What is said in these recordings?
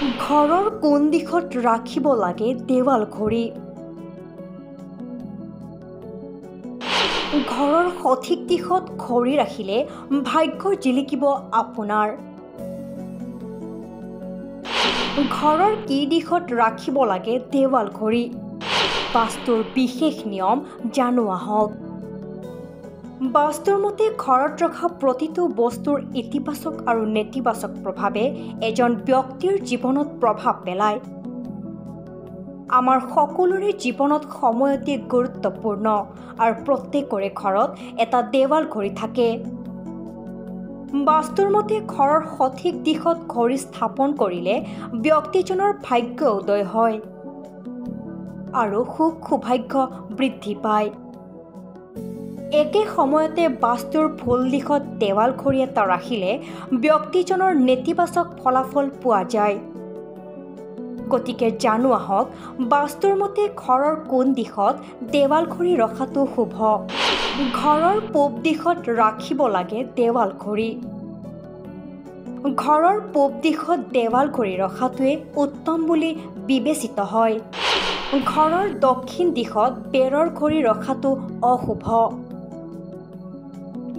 ঘৰৰ কোন দিশত ৰাখিব লাগে দেৱাল ঘড়ী। ঘৰৰ সঠিক দিশত ঘড়ী ৰাখিলে ভাগ্য জিলিকিব আপোনাৰ। ঘৰৰ কি দিশত ৰাখিব লাগে দেৱাল ঘড়ী। বাস্তুৰ বিশেষ নিয়ম জানো আহক। বাস্তুৰ মতে ঘৰত ৰখা প্ৰতিটো বস্তুৰ ইতিবাচক আৰু নেতিবাচক প্ৰভাৱে এজন ব্যক্তিৰ জীৱনত প্ৰভাৱ পেলায়। আমাৰ সকলোৰে জীৱনত সময় অতি গুৰুত্বপূৰ্ণ আৰু প্ৰত্যেকৰে ঘৰত এটা দেৱাল ঘড়ী থাকে। বাস্তুৰ মতে ঘৰৰ সঠিক দিশত ঘড়ী স্থাপন কৰিলে ব্যক্তিজনৰ ভাগ্য উদয় হয় আৰু সুখ সৌভাগ্য বৃদ্ধি পায়। একে সময়তে বাস্তুৰ ভুল দিশত দেৱাল ঘড়ী এটা ৰাখিলে ব্যক্তিজনৰ নেতিবাচক ফলাফল পোৱা যায়। গতিকে জানো আহক বাস্তুৰ মতে ঘৰৰ কোন দিশত দেৱাল ঘড়ী ৰখাটো শুভ। ঘৰৰ পূব দিশত ৰাখিব লাগে দেৱাল ঘড়ী। ঘৰৰ পূব দিশত দেৱাল ঘড়ী ৰখাটোৱে উত্তম বুলি বিবেচিত হয়। ঘৰৰ দক্ষিণ দিশত বেৰৰ ঘড়ী ৰখাটো অশুভ।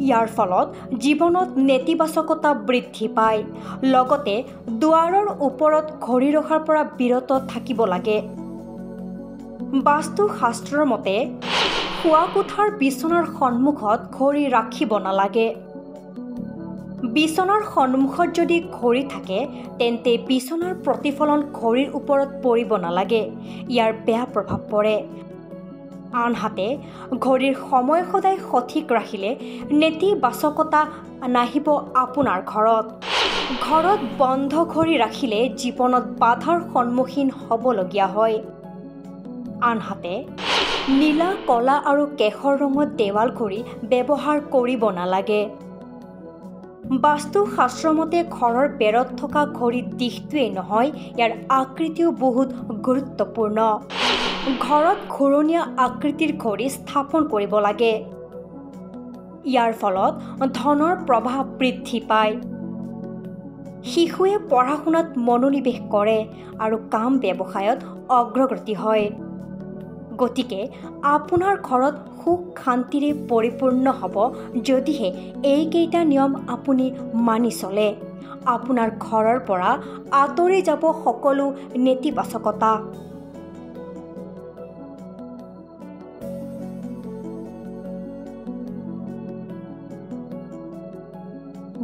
ইয়াৰ ফলত জীৱনত নেতিবাচকতা বৃদ্ধি পায়। লগতে দুৱাৰৰ ওপৰত ঘড়ী ৰখাৰ পৰা বিৰত থাকিব লাগে। বাস্তু শাস্ত্ৰৰ মতে শোৱা কোঠাৰ বিচনাৰ সন্মুখত ঘড়ী ৰাখিব নালাগে। বিচনাৰ সন্মুখত যদি ঘড়ী থাকে তেন্তে বিচনাৰ প্ৰতিফলন ঘড়ীৰ ওপৰত পৰিব নালাগে। ইয়াৰ বেয়া প্ৰভাৱ পৰে। আনহাতে ঘড়ীৰ সময় সদায় সঠিক ৰাখিলে নেতিবাচকতা নাহিব আপোনাৰ ঘৰত। ঘৰত বন্ধ ঘড়ী ৰাখিলে জীৱনত বাধাৰ সন্মুখীন হ'বলগীয়া হয়। আনহাতে নীলা, কলা আৰু কেশৰ ৰঙত দেৱাল ঘড়ী ব্যৱহাৰ কৰিব নালাগে। বাস্তু শাস্ত্ৰমতে ঘৰৰ বেৰত থকা ঘড়ীৰ দিশটোৱেই নহয়, ইয়াৰ আকৃতিও বহুত গুৰুত্বপূৰ্ণ। ঘৰত ঘূৰণীয়া আকৃতিৰ ঘড়ী স্থাপন কৰিব লাগে। ইয়াৰ ফলত ধনৰ প্ৰৱাহ বৃদ্ধি পায়। শিশুৱে পঢ়া শুনাত মনোনিৱেশ কৰে আৰু কাম ব্যৱসায়ত অগ্ৰগতি হয়। গতিকে আপোনাৰ ঘৰত সুখ শান্তিৰে পৰিপূৰ্ণ হ'ব যদিহে এইকেইটা নিয়ম আপুনি মানি চলে। আপোনাৰ ঘৰৰ পৰা আঁতৰি যাব সকলো নেতিবাচকতা।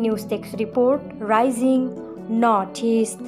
News desk report, rising north east.